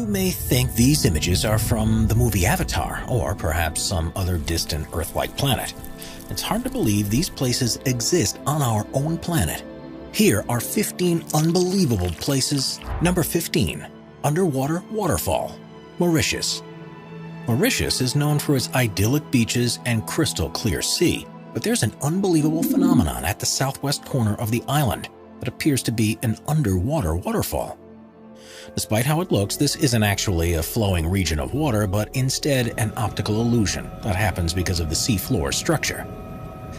may think these images are from the movie Avatar, or perhaps some other distant Earth-like planet. It's hard to believe these places exist on our own planet. Here are 15 unbelievable places. Number 15. Underwater Waterfall, Mauritius. Mauritius is known for its idyllic beaches and crystal clear sea, but there's an unbelievable phenomenon at the southwest corner of the island that appears to be an underwater waterfall. Despite how it looks, this isn't actually a flowing region of water, but instead an optical illusion that happens because of the seafloor structure.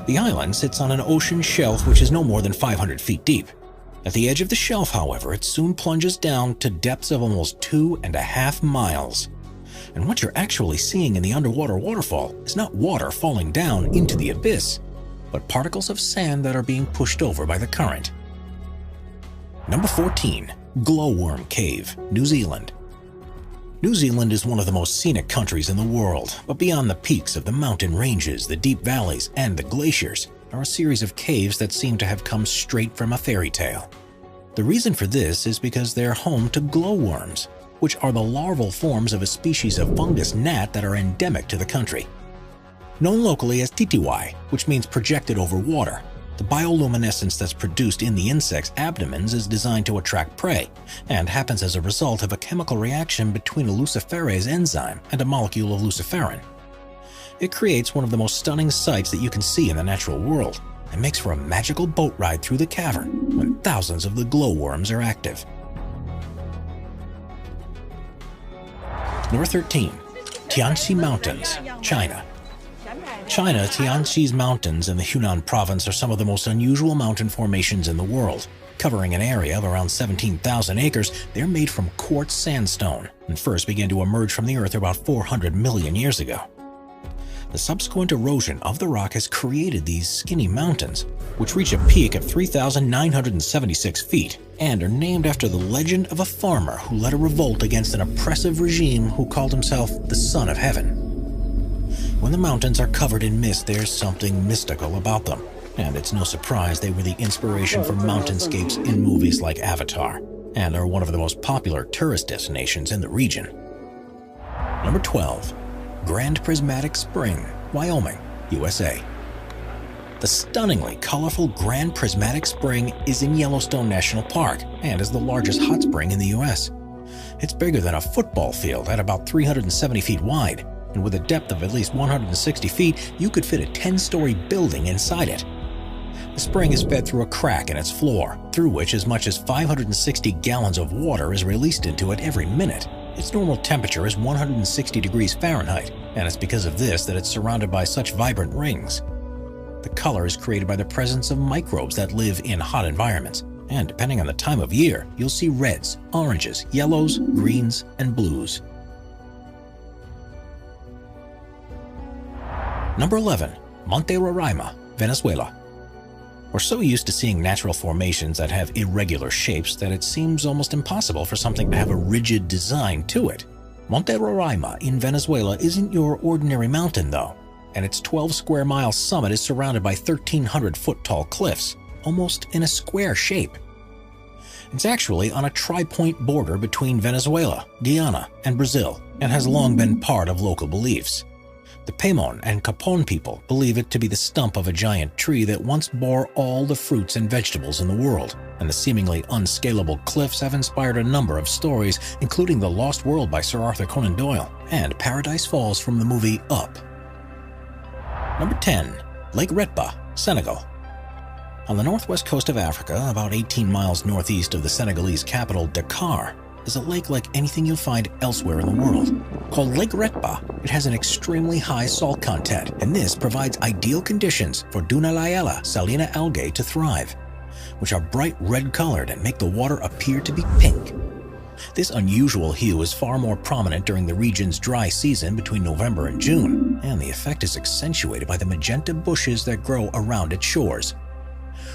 The island sits on an ocean shelf which is no more than 500 feet deep. At the edge of the shelf, however, it soon plunges down to depths of almost 2.5 miles. And what you're actually seeing in the underwater waterfall is not water falling down into the abyss, but particles of sand that are being pushed over by the current. Number 14. Glowworm Cave, New Zealand. New Zealand is one of the most scenic countries in the world, but beyond the peaks of the mountain ranges, the deep valleys, and the glaciers are a series of caves that seem to have come straight from a fairy tale. The reason for this is because they're home to glowworms, which are the larval forms of a species of fungus gnat that are endemic to the country. Known locally as titiwai, which means projected over water, the bioluminescence that's produced in the insect's abdomens is designed to attract prey and happens as a result of a chemical reaction between a luciferase enzyme and a molecule of luciferin. It creates one of the most stunning sights that you can see in the natural world and makes for a magical boat ride through the cavern when thousands of the glowworms are active. Number 13. Tianxi Mountains, China. Tianxi's mountains in the Hunan province are some of the most unusual mountain formations in the world. Covering an area of around 17,000 acres, they're made from quartz sandstone and first began to emerge from the earth about 400 million years ago. The subsequent erosion of the rock has created these skinny mountains, which reach a peak of 3,976 feet and are named after the legend of a farmer who led a revolt against an oppressive regime who called himself the Son of Heaven. When the mountains are covered in mist, there's something mystical about them, and it's no surprise they were the inspiration for mountainscapes in movies like Avatar, and are one of the most popular tourist destinations in the region. Number 12. Grand Prismatic Spring, Wyoming, USA. The stunningly colorful Grand Prismatic Spring is in Yellowstone National Park and is the largest hot spring in the US. It's bigger than a football field at about 370 feet wide, and with a depth of at least 160 feet, you could fit a 10-story building inside it. The spring is fed through a crack in its floor, through which as much as 560 gallons of water is released into it every minute. Its normal temperature is 160 degrees Fahrenheit, and it's because of this that it's surrounded by such vibrant rings. The color is created by the presence of microbes that live in hot environments, and depending on the time of year, you'll see reds, oranges, yellows, greens, and blues. Number 11. Monterrarima, Venezuela. We're so used to seeing natural formations that have irregular shapes that it seems almost impossible for something to have a rigid design to it. Monterrarima in Venezuela isn't your ordinary mountain though, and its 12-square-mile summit is surrounded by 1,300-foot-tall cliffs, almost in a square shape. It's actually on a tri-point border between Venezuela, Guyana, and Brazil, and has long been part of local beliefs. The Paimon and Capon people believe it to be the stump of a giant tree that once bore all the fruits and vegetables in the world, and the seemingly unscalable cliffs have inspired a number of stories, including The Lost World by Sir Arthur Conan Doyle and Paradise Falls from the movie Up. Number 10. Lake Redba, Senegal. On the northwest coast of Africa, about 18 miles northeast of the Senegalese capital Dakar, is a lake like anything you'll find elsewhere in the world. Called Lake Redba, it has an extremely high salt content, and this provides ideal conditions for Dunaliella salina algae to thrive, which are bright red-colored and make the water appear to be pink. This unusual hue is far more prominent during the region's dry season between November and June, and the effect is accentuated by the magenta bushes that grow around its shores.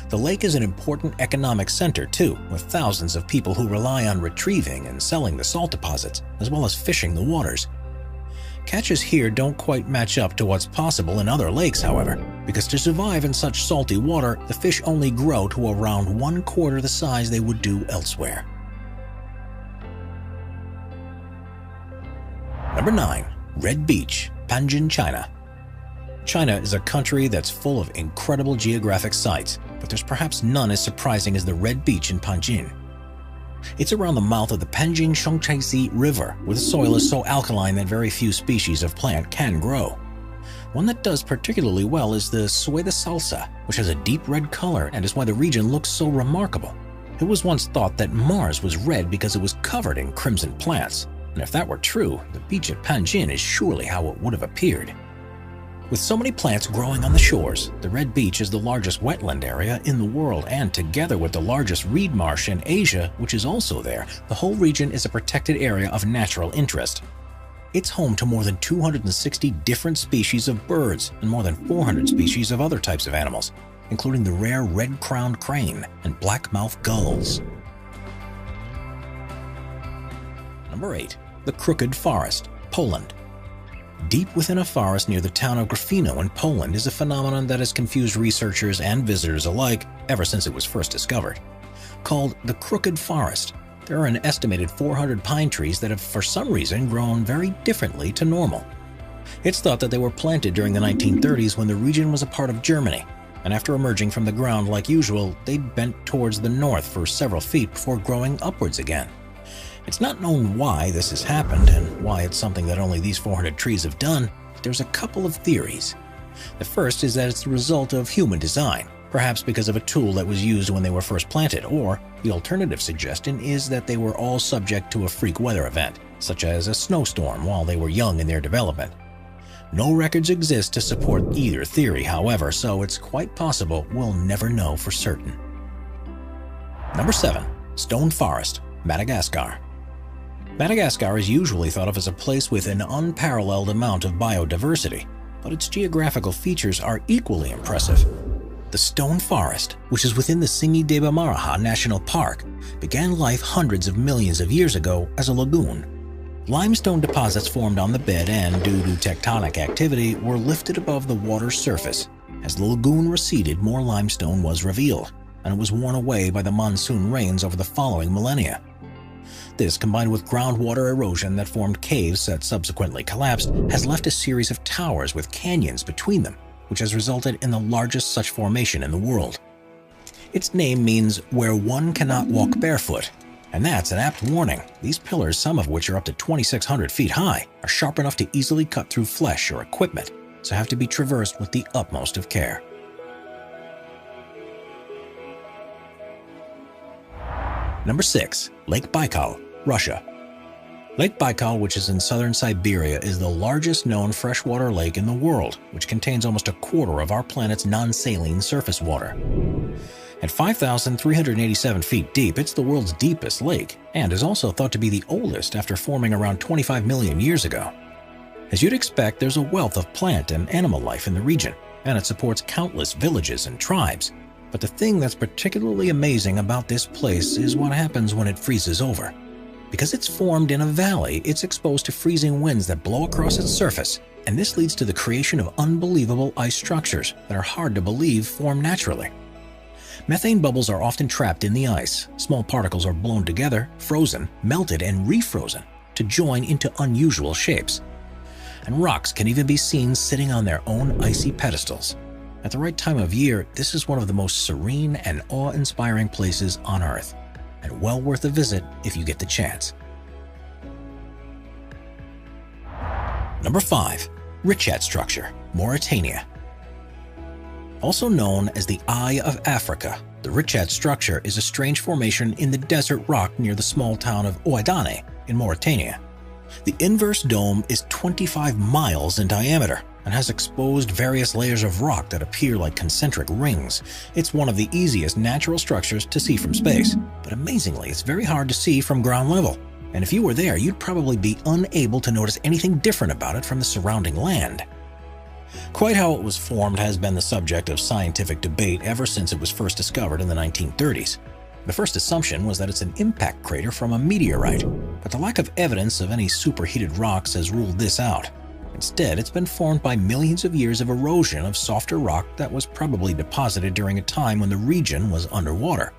The lake is an important economic center too, with thousands of people who rely on retrieving and selling the salt deposits, as well as fishing the waters. Catches here don't quite match up to what's possible in other lakes, however, because to survive in such salty water, the fish only grow to around 1/4 the size they would do elsewhere. Number 9. Red Beach, Panjin, China. China is a country that's full of incredible geographic sites, but there's perhaps none as surprising as the Red Beach in Panjin. It's around the mouth of the Panjin-Songchai River, where the soil is so alkaline that very few species of plant can grow. One that does particularly well is the sueda salsa, which has a deep red color and is why the region looks so remarkable. It was once thought that Mars was red because it was covered in crimson plants, and if that were true, the beach at Panjin is surely how it would have appeared. With so many plants growing on the shores, the Red Beach is the largest wetland area in the world, and together with the largest reed marsh in Asia, which is also there, the whole region is a protected area of natural interest. It's home to more than 260 different species of birds and more than 400 species of other types of animals, including the rare red-crowned crane and black-mouthed gulls. Number 8. The Crooked Forest, Poland. Deep within a forest near the town of Gryfino in Poland is a phenomenon that has confused researchers and visitors alike ever since it was first discovered. Called the Crooked Forest, there are an estimated 400 pine trees that have for some reason grown very differently to normal. It's thought that they were planted during the 1930s when the region was a part of Germany, and after emerging from the ground like usual, they bent towards the north for several feet before growing upwards again. It's not known why this has happened and why it's something that only these 400 trees have done, but there's a couple of theories. The first is that it's the result of human design, perhaps because of a tool that was used when they were first planted, or the alternative suggestion is that they were all subject to a freak weather event, such as a snowstorm while they were young in their development. No records exist to support either theory, however, so it's quite possible we'll never know for certain. Number 7. Stone Forest, Madagascar. Madagascar is usually thought of as a place with an unparalleled amount of biodiversity, but its geographical features are equally impressive. The Stone Forest, which is within the Tsingy-de-Bemaraha National Park, began life hundreds of millions of years ago as a lagoon. Limestone deposits formed on the bed and, due to tectonic activity, were lifted above the water's surface. As the lagoon receded, more limestone was revealed, and it was worn away by the monsoon rains over the following millennia. This, combined with groundwater erosion that formed caves that subsequently collapsed, has left a series of towers with canyons between them, which has resulted in the largest such formation in the world. Its name means where one cannot walk barefoot, and that's an apt warning. These pillars, some of which are up to 2,600 feet high, are sharp enough to easily cut through flesh or equipment, so have to be traversed with the utmost of care. Number 6. Lake Baikal, Russia. Lake Baikal, which is in southern Siberia, is the largest known freshwater lake in the world, which contains almost a quarter of our planet's non-saline surface water. At 5,387 feet deep, it's the world's deepest lake, and is also thought to be the oldest after forming around 25 million years ago. As you'd expect, there's a wealth of plant and animal life in the region, and it supports countless villages and tribes. But the thing that's particularly amazing about this place is what happens when it freezes over. Because it's formed in a valley, it's exposed to freezing winds that blow across its surface, and this leads to the creation of unbelievable ice structures that are hard to believe form naturally. Methane bubbles are often trapped in the ice. Small particles are blown together, frozen, melted, and refrozen to join into unusual shapes. And rocks can even be seen sitting on their own icy pedestals. At the right time of year, this is one of the most serene and awe-inspiring places on Earth, and well worth a visit if you get the chance. Number 5. Richat Structure, Mauritania. Also known as the Eye of Africa, the Richat Structure is a strange formation in the desert rock near the small town of Ouadane in Mauritania. The inverse dome is 25 miles in diameter and has exposed various layers of rock that appear like concentric rings. It's one of the easiest natural structures to see from space, but amazingly, it's very hard to see from ground level. And if you were there, you'd probably be unable to notice anything different about it from the surrounding land. Quite how it was formed has been the subject of scientific debate ever since it was first discovered in the 1930s. The first assumption was that it's an impact crater from a meteorite, but the lack of evidence of any superheated rocks has ruled this out. Instead, it's been formed by millions of years of erosion of softer rock that was probably deposited during a time when the region was underwater.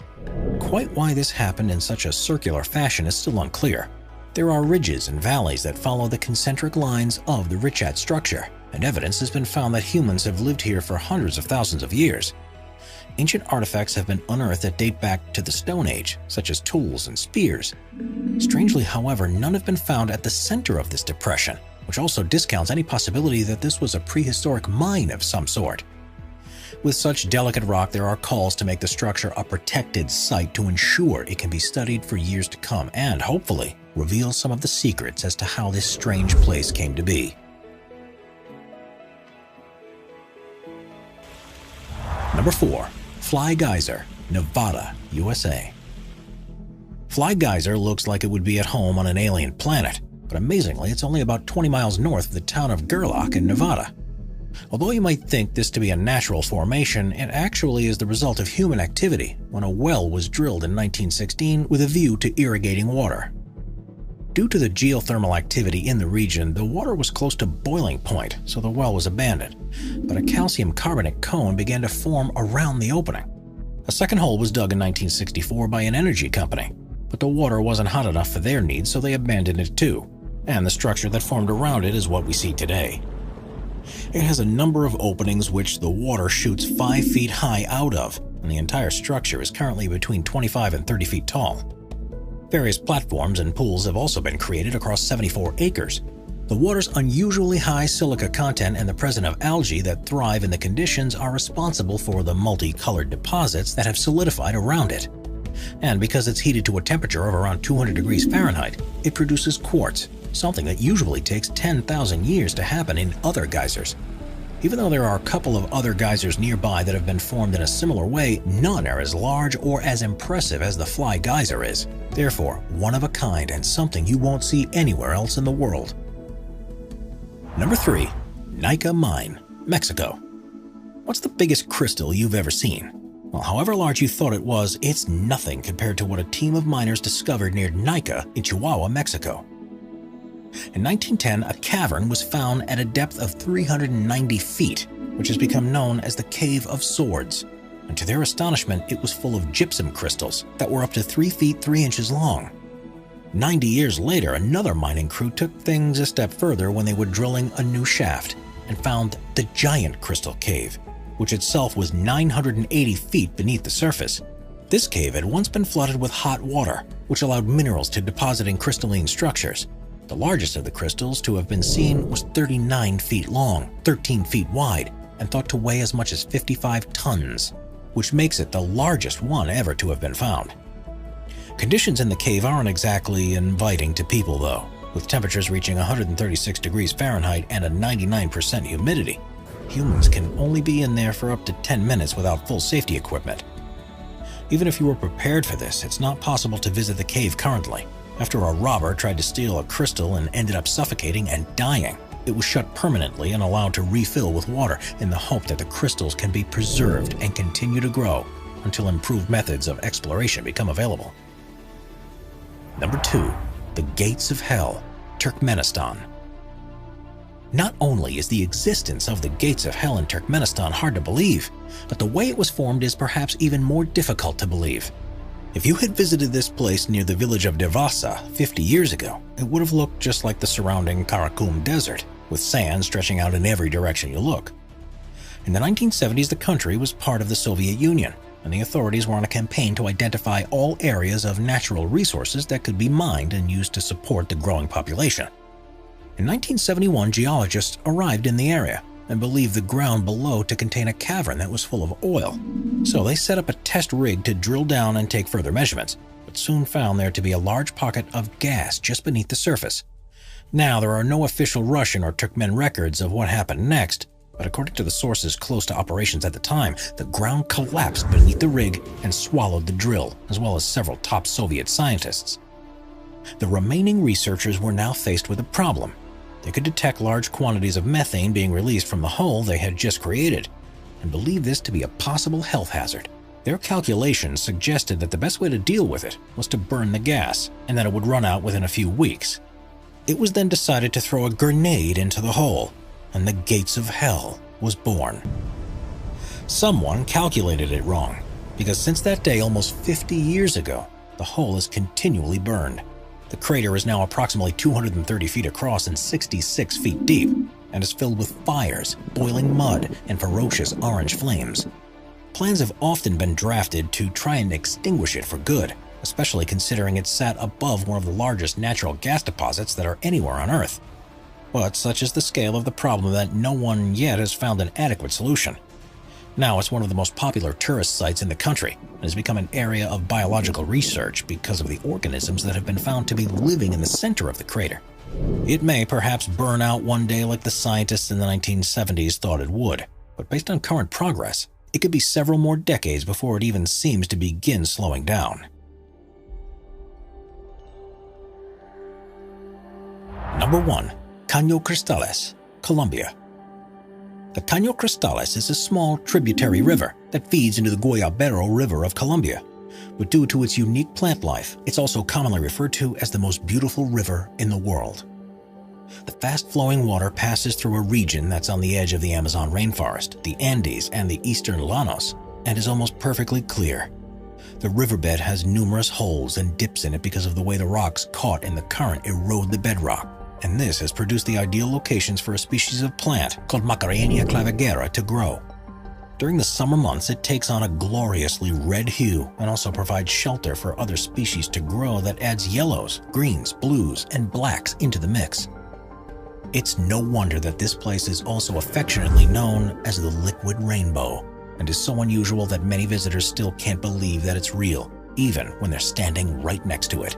Quite why this happened in such a circular fashion is still unclear, There are ridges and valleys that follow the concentric lines of the Richat structure, and evidence has been found that humans have lived here for hundreds of thousands of years. Ancient artifacts have been unearthed that date back to the Stone Age, such as tools and spears. Strangely, however, none have been found at the center of this depression, which also discounts any possibility that this was a prehistoric mine of some sort. With such delicate rock, there are calls to make the structure a protected site to ensure it can be studied for years to come and, hopefully, reveal some of the secrets as to how this strange place came to be. Number 4. Fly Geyser, Nevada, USA. Fly Geyser looks like it would be at home on an alien planet, but amazingly, it's only about 20 miles north of the town of Gerlach in Nevada. Although you might think this to be a natural formation, it actually is the result of human activity when a well was drilled in 1916 with a view to irrigating water. Due to the geothermal activity in the region, the water was close to boiling point, so the well was abandoned, but a calcium carbonate cone began to form around the opening. A second hole was dug in 1964 by an energy company, but the water wasn't hot enough for their needs, so they abandoned it too, and the structure that formed around it is what we see today. It has a number of openings which the water shoots 5 feet high out of, and the entire structure is currently between 25 and 30 feet tall. Various platforms and pools have also been created across 74 acres. The water's unusually high silica content and the presence of algae that thrive in the conditions are responsible for the multicolored deposits that have solidified around it. And because it's heated to a temperature of around 200 degrees Fahrenheit, it produces quartz, something that usually takes 10,000 years to happen in other geysers. Even though there are a couple of other geysers nearby that have been formed in a similar way, none are as large or as impressive as the Fly Geyser is. Therefore, one of a kind and something you won't see anywhere else in the world. Number 3. Nika Mine, Mexico. What's the biggest crystal you've ever seen? Well, however large you thought it was, it's nothing compared to what a team of miners discovered near Nika in Chihuahua, Mexico. In 1910, a cavern was found at a depth of 390 feet, which has become known as the Cave of Swords. And to their astonishment, it was full of gypsum crystals that were up to 3 feet 3 inches long. 90 years later, another mining crew took things a step further when they were drilling a new shaft and found the Giant Crystal Cave, which itself was 980 feet beneath the surface. This cave had once been flooded with hot water, which allowed minerals to deposit in crystalline structures. The largest of the crystals to have been seen was 39 feet long, 13 feet wide, and thought to weigh as much as 55 tons, which makes it the largest one ever to have been found. Conditions in the cave aren't exactly inviting to people though, with temperatures reaching 136 degrees Fahrenheit and a 99% humidity. Humans can only be in there for up to 10 minutes without full safety equipment. Even if you were prepared for this, it's not possible to visit the cave currently. After a robber tried to steal a crystal and ended up suffocating and dying, it was shut permanently and allowed to refill with water in the hope that the crystals can be preserved and continue to grow until improved methods of exploration become available. Number 2. The Gates of Hell, Turkmenistan. Not only is the existence of the Gates of Hell in Turkmenistan hard to believe, but the way it was formed is perhaps even more difficult to believe. If you had visited this place near the village of Devasa 50 years ago, it would have looked just like the surrounding Karakum Desert, with sand stretching out in every direction you look. In the 1970s, the country was part of the Soviet Union, and the authorities were on a campaign to identify all areas of natural resources that could be mined and used to support the growing population. In 1971, geologists arrived in the area and believed the ground below to contain a cavern that was full of oil. So they set up a test rig to drill down and take further measurements, but soon found there to be a large pocket of gas just beneath the surface. Now, there are no official Russian or Turkmen records of what happened next, but according to the sources close to operations at the time, the ground collapsed beneath the rig and swallowed the drill, as well as several top Soviet scientists. The remaining researchers were now faced with a problem. They could detect large quantities of methane being released from the hole they had just created, and believed this to be a possible health hazard. Their calculations suggested that the best way to deal with it was to burn the gas, and that it would run out within a few weeks. It was then decided to throw a grenade into the hole, and the Gates of Hell was born. Someone calculated it wrong, because since that day almost 50 years ago, the hole is continually burned. The crater is now approximately 230 feet across and 66 feet deep, and is filled with fires, boiling mud, and ferocious orange flames. Plans have often been drafted to try and extinguish it for good, especially considering it sat above one of the largest natural gas deposits that are anywhere on Earth. But such is the scale of the problem that no one yet has found an adequate solution. Now it's one of the most popular tourist sites in the country and has become an area of biological research because of the organisms that have been found to be living in the center of the crater. It may perhaps burn out one day like the scientists in the 1970s thought it would, but based on current progress, it could be several more decades before it even seems to begin slowing down. Number 1. Caño Crestales, Colombia. The Caño Crestales is a small tributary river that feeds into the Guayabero River of Colombia. But due to its unique plant life, it's also commonly referred to as the most beautiful river in the world. The fast-flowing water passes through a region that's on the edge of the Amazon rainforest, the Andes, and the eastern Llanos, and is almost perfectly clear. The riverbed has numerous holes and dips in it because of the way the rocks caught in the current erode the bedrock, and this has produced the ideal locations for a species of plant called Macarenia clavigera to grow. During the summer months, it takes on a gloriously red hue and also provides shelter for other species to grow that adds yellows, greens, blues, and blacks into the mix. It's no wonder that this place is also affectionately known as the Liquid Rainbow, and is so unusual that many visitors still can't believe that it's real, even when they're standing right next to it.